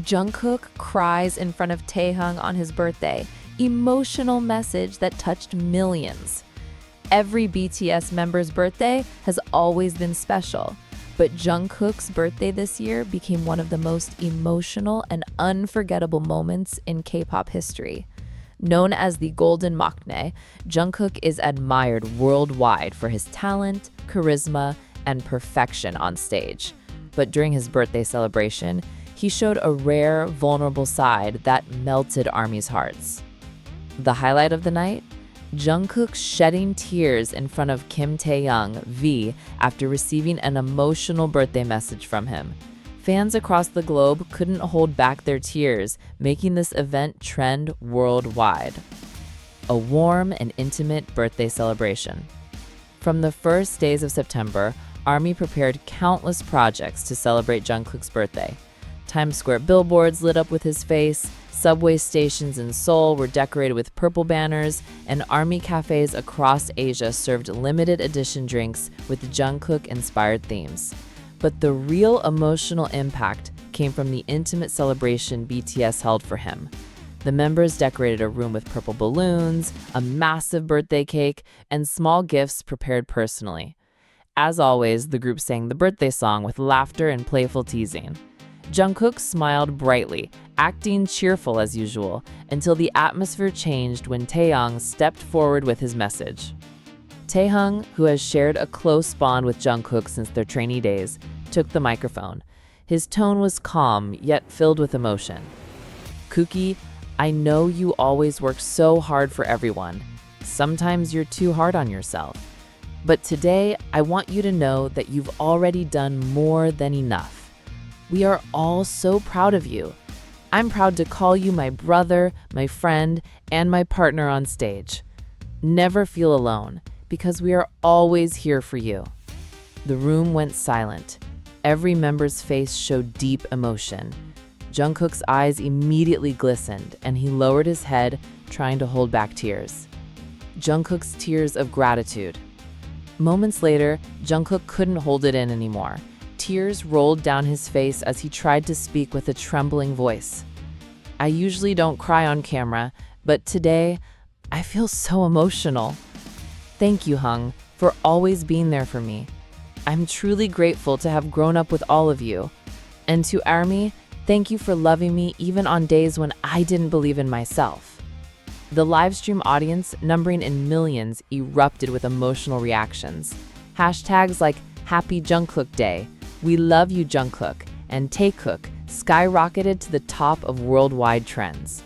Jungkook cries in front of Taehyung on his birthday. Emotional message that touched millions. Every BTS member's birthday has always been special, but Jungkook's birthday this year became one of the most emotional and unforgettable moments in K-pop history. Known as the Golden Maknae, Jungkook is admired worldwide for his talent, charisma, and perfection on stage. But during his birthday celebration, he showed a rare, vulnerable side that melted ARMY's hearts. The highlight of the night? Jungkook shedding tears in front of Kim Taehyung, V, after receiving an emotional birthday message from him. Fans across the globe couldn't hold back their tears, making this event trend worldwide. A warm and intimate birthday celebration. From the first days of September, ARMY prepared countless projects to celebrate Jungkook's birthday. Times Square billboards lit up with his face, subway stations in Seoul were decorated with purple banners, and ARMY cafes across Asia served limited edition drinks with Jungkook-inspired themes. But the real emotional impact came from the intimate celebration BTS held for him. The members decorated a room with purple balloons, a massive birthday cake, and small gifts prepared personally. As always, the group sang the birthday song with laughter and playful teasing. Jungkook smiled brightly, acting cheerful as usual, until the atmosphere changed when Taehyung stepped forward with his message. Taehyung, who has shared a close bond with Jungkook since their trainee days, took the microphone. His tone was calm, yet filled with emotion. "Kookie, I know you always work so hard for everyone. Sometimes you're too hard on yourself. But today, I want you to know that you've already done more than enough. We are all so proud of you. I'm proud to call you my brother, my friend, and my partner on stage. Never feel alone, because we are always here for you." The room went silent. Every member's face showed deep emotion. Jungkook's eyes immediately glistened, and he lowered his head, trying to hold back tears. Jungkook's tears of gratitude. Moments later, Jungkook couldn't hold it in anymore. Tears rolled down his face as he tried to speak with a trembling voice. "I usually don't cry on camera, but today, I feel so emotional. Thank you, Hung, for always being there for me. I'm truly grateful to have grown up with all of you. And to ARMY, thank you for loving me even on days when I didn't believe in myself." The livestream audience, numbering in millions, erupted with emotional reactions. Hashtags like Happy Jungkook Day, We Love You Jungkook, and Taekook skyrocketed to the top of worldwide trends.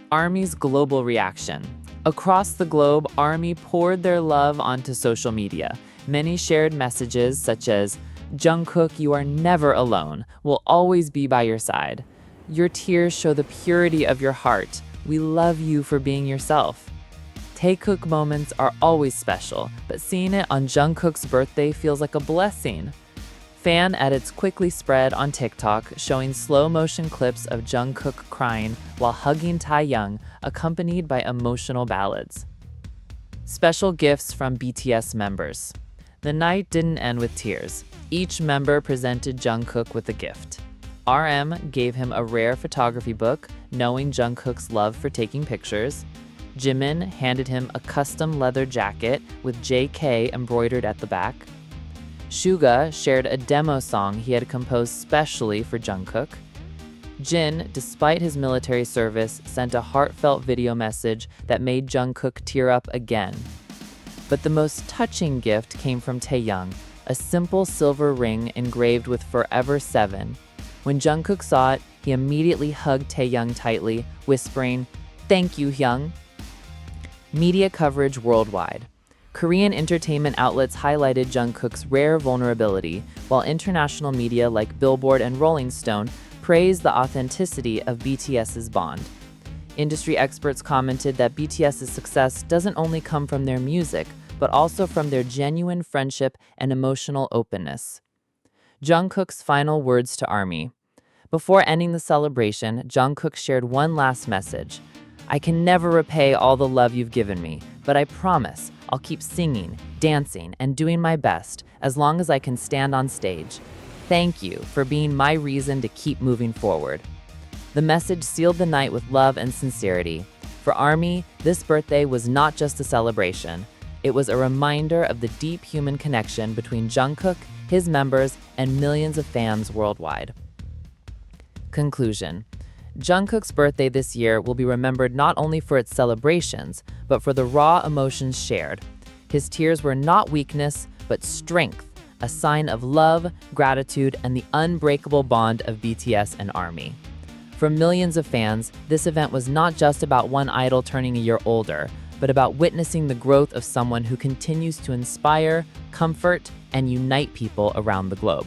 ARMY's global reaction. Across the globe, ARMY poured their love onto social media. Many shared messages such as, "Jungkook, you are never alone. We'll always be by your side. Your tears show the purity of your heart. We love you for being yourself." Taekook moments are always special, but seeing it on Jungkook's birthday feels like a blessing. Fan edits quickly spread on TikTok, showing slow-motion clips of Jungkook crying while hugging Taehyung, accompanied by emotional ballads. Special gifts from BTS members. The night didn't end with tears. Each member presented Jungkook with a gift. RM gave him a rare photography book, knowing Jungkook's love for taking pictures. Jimin handed him a custom leather jacket with JK embroidered at the back. Suga shared a demo song he had composed specially for Jungkook. Jin, despite his military service, sent a heartfelt video message that made Jungkook tear up again. But the most touching gift came from Taehyung, a simple silver ring engraved with Forever 7. When Jungkook saw it, he immediately hugged Taehyung tightly, whispering, "Thank you, Hyung." Media coverage worldwide. Korean entertainment outlets highlighted Jungkook's rare vulnerability, while international media like Billboard and Rolling Stone praised the authenticity of BTS's bond. Industry experts commented that BTS's success doesn't only come from their music, but also from their genuine friendship and emotional openness. Jungkook's final words to ARMY. Before ending the celebration, Jungkook shared one last message. "I can never repay all the love you've given me, but I promise I'll keep singing, dancing, and doing my best as long as I can stand on stage. Thank you for being my reason to keep moving forward." The message sealed the night with love and sincerity. For ARMY, this birthday was not just a celebration. It was a reminder of the deep human connection between Jungkook, his members, and millions of fans worldwide. Conclusion. Jungkook's birthday this year will be remembered not only for its celebrations, but for the raw emotions shared. His tears were not weakness, but strength, a sign of love, gratitude, and the unbreakable bond of BTS and ARMY. For millions of fans, this event was not just about one idol turning a year older, but about witnessing the growth of someone who continues to inspire, comfort, and unite people around the globe.